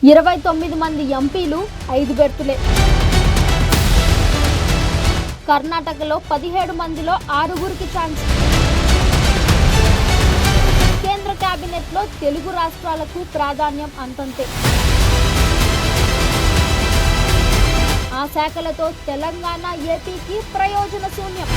29 మంది ఎంపీలు 5 బెర్తులే. కర్ణాటకలో 17 మందిలో 6గురికి ఛాన్స్. కేంద్ర కేబినెట్లో తెలుగు రాష్ట్రాలకు ప్రాధాన్యం అంతంతే. ఆ శాఖలతో తెలంగాణ, ఏపీకి ప్రయోజన శూన్యం.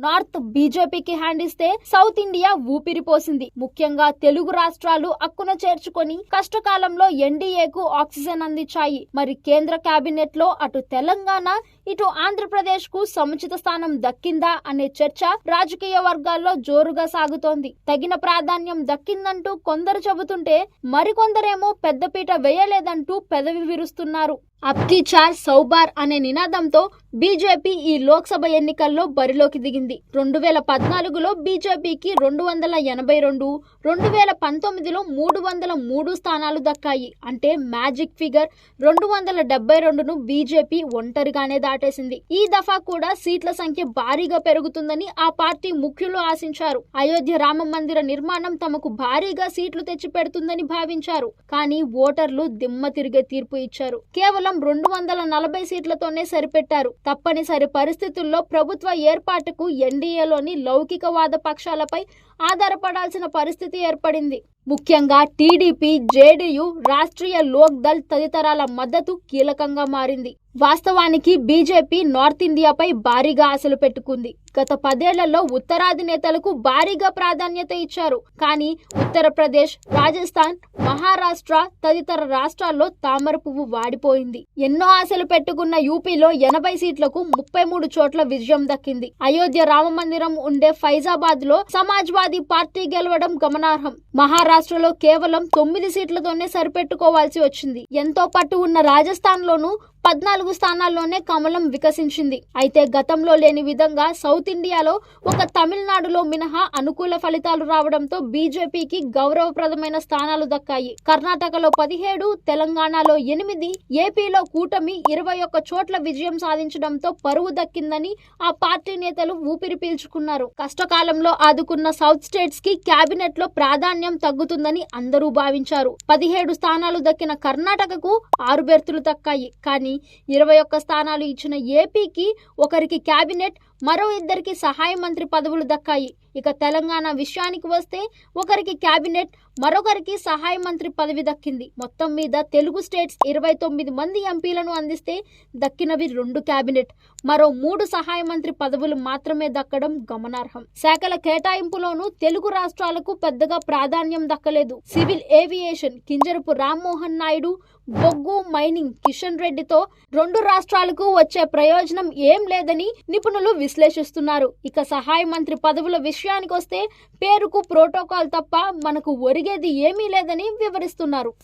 నార్త్ బీజేపీకి హ్యాండ్ ఇస్తే సౌత్ ఇండియా ఊపిరిపోసింది. ముఖ్యంగా తెలుగు రాష్ట్రాలు అక్కున చేర్చుకొని కష్టకాలంలో ఎన్డీఏకు ఆక్సిజన్ అందించాయి. మరి కేంద్ర కేబినెట్ లో అటు తెలంగాణ, ఇటు ఆంధ్రప్రదేశ్ కు సముచిత స్థానం దక్కిందా అనే చర్చ రాజకీయ వర్గాల్లో జోరుగా సాగుతోంది. తగిన ప్రాధాన్యం దక్కిందంటూ కొందరు చెబుతుంటే మరికొందరేమో పెద్దపీట వేయలేదంటూ పెదవి విరుస్తున్నారు. అబ్కీ చార్ సౌబార్ అనే నినాదంతో బీజేపీ ఈ లోక్సభ ఎన్నికల్లో బరిలోకి దిగింది. 2014లో బీజేపీకి 282, 2019లో 303 స్థానాలు దక్కాయి. అంటే మ్యాజిక్ ఫిగర్ 272ను బీజేపీ ఒంటరిగానే దాటేసింది. ఈ దఫా కూడా సీట్ల సంఖ్య భారీగా పెరుగుతుందని ఆ పార్టీ ముఖ్యులు ఆశించారు. అయోధ్య రామ మందిర నిర్మాణం తమకు భారీగా సీట్లు తెచ్చిపెడుతుందని భావించారు. కానీ ఓటర్లు దిమ్మ తిరిగే తీర్పు ఇచ్చారు. కేవలం 240 సీట్లతోనే సరిపెట్టారు. తప్పనిసరి పరిస్థితుల్లో ప్రభుత్వ ఏర్పాటుకు ఎన్డీఏలోని లౌకికవాద పక్షాలపై ఆధారపడాల్సిన పరిస్థితి ఏర్పడింది. ముఖ్యంగా టీడీపీ, జేడీయూ, రాష్ట్రీయ లోక్ దళ్ తదితరాల మద్దతు కీలకంగా మారింది. వాస్తవానికి బీజేపీ నార్త్ ఇండియాపై భారీగా ఆశలు పెట్టుకుంది. గత 10 ఏళ్లలో ఉత్తరాది నేతలకు భారీగా ప్రాధాన్యత ఇచ్చారు. కానీ ఉత్తరప్రదేశ్, రాజస్థాన్, మహారాష్ట్ర తదితర రాష్ట్రాల్లో తామర పువ్వు వాడిపోయింది. ఎన్నో ఆశలు పెట్టుకున్న యూపీలో 80 సీట్లకు 33 చోట్ల విజయం దక్కింది. అయోధ్య రామ మందిరం ఉండే ఫైజాబాద్ లో సమాజ్వాదీ పార్టీ గెలవడం గమనార్హం. మహారాష్ట్రలో కేవలం 9 సీట్లతోనే సరిపెట్టుకోవాల్సి వచ్చింది. ఎంతో పట్టు ఉన్న రాజస్థాన్ లోనూ 14 స్థానాల్లోనే కమలం వికసించింది. అయితే గతంలో లేని విధంగా సౌత్ ఇండియాలో ఒక తమిళనాడులో మినహా అనుకూల ఫలితాలు రావడంతో బీజేపీకి గౌరవప్రదమైన స్థానాలు దక్కాయి. కర్ణాటకలో 17, తెలంగాణలో 8, ఏపీలో కూటమి 21 చోట్ల విజయం సాధించడంతో పరువు దక్కిందని ఆ పార్టీ నేతలు ఊపిరి పీల్చుకున్నారు. కష్టకాలంలో ఆదుకున్న సౌత్ స్టేట్స్ కి కేబినెట్ లో ప్రాధాన్యం తగ్గుతుందని అందరూ భావించారు. 17 స్థానాలు దక్కిన కర్ణాటకకు 6 బెర్తులు దక్కాయి. కానీ 21 స్థానాలు ఇచ్చిన ఏపీకి ఒకరికి కేబినెట్, మరో 2కి సహాయ మంత్రి పదవులు దక్కాయి. ఇక తెలంగాణ విషయానికి వస్తే ఒకరికి కేబినెట్, మరొకరికి సహాయ మంత్రి పదవి దక్కింది. మొత్తం మీద తెలుగు స్టేట్స్ 29 మంది ఎంపీలను అందిస్తే దక్కినవి 2 కేబినెట్, మరో 3 సహాయ మంత్రి పదవులు మాత్రమే దక్కడం గమనార్హం. శాఖల కేటాయింపులోనూ తెలుగు రాష్ట్రాలకు పెద్దగా ప్రాధాన్యం దక్కలేదు. సివిల్ ఏవియేషన్ కింజరపు రామ్మోహన్ నాయుడు, బొగ్గు మైనింగ్ కిషన్ రెడ్డితో 2 రాష్ట్రాలకు వచ్చే ప్రయోజనం ఏం లేదని నిపుణులు విశ్లేషిస్తున్నారు. ఇక సహాయ మంత్రి పదవుల విషయానికొస్తే పేరుకు ప్రోటోకాల్ తప్ప మనకు ఒరిగేది ఏమీ లేదని వివరిస్తున్నారు.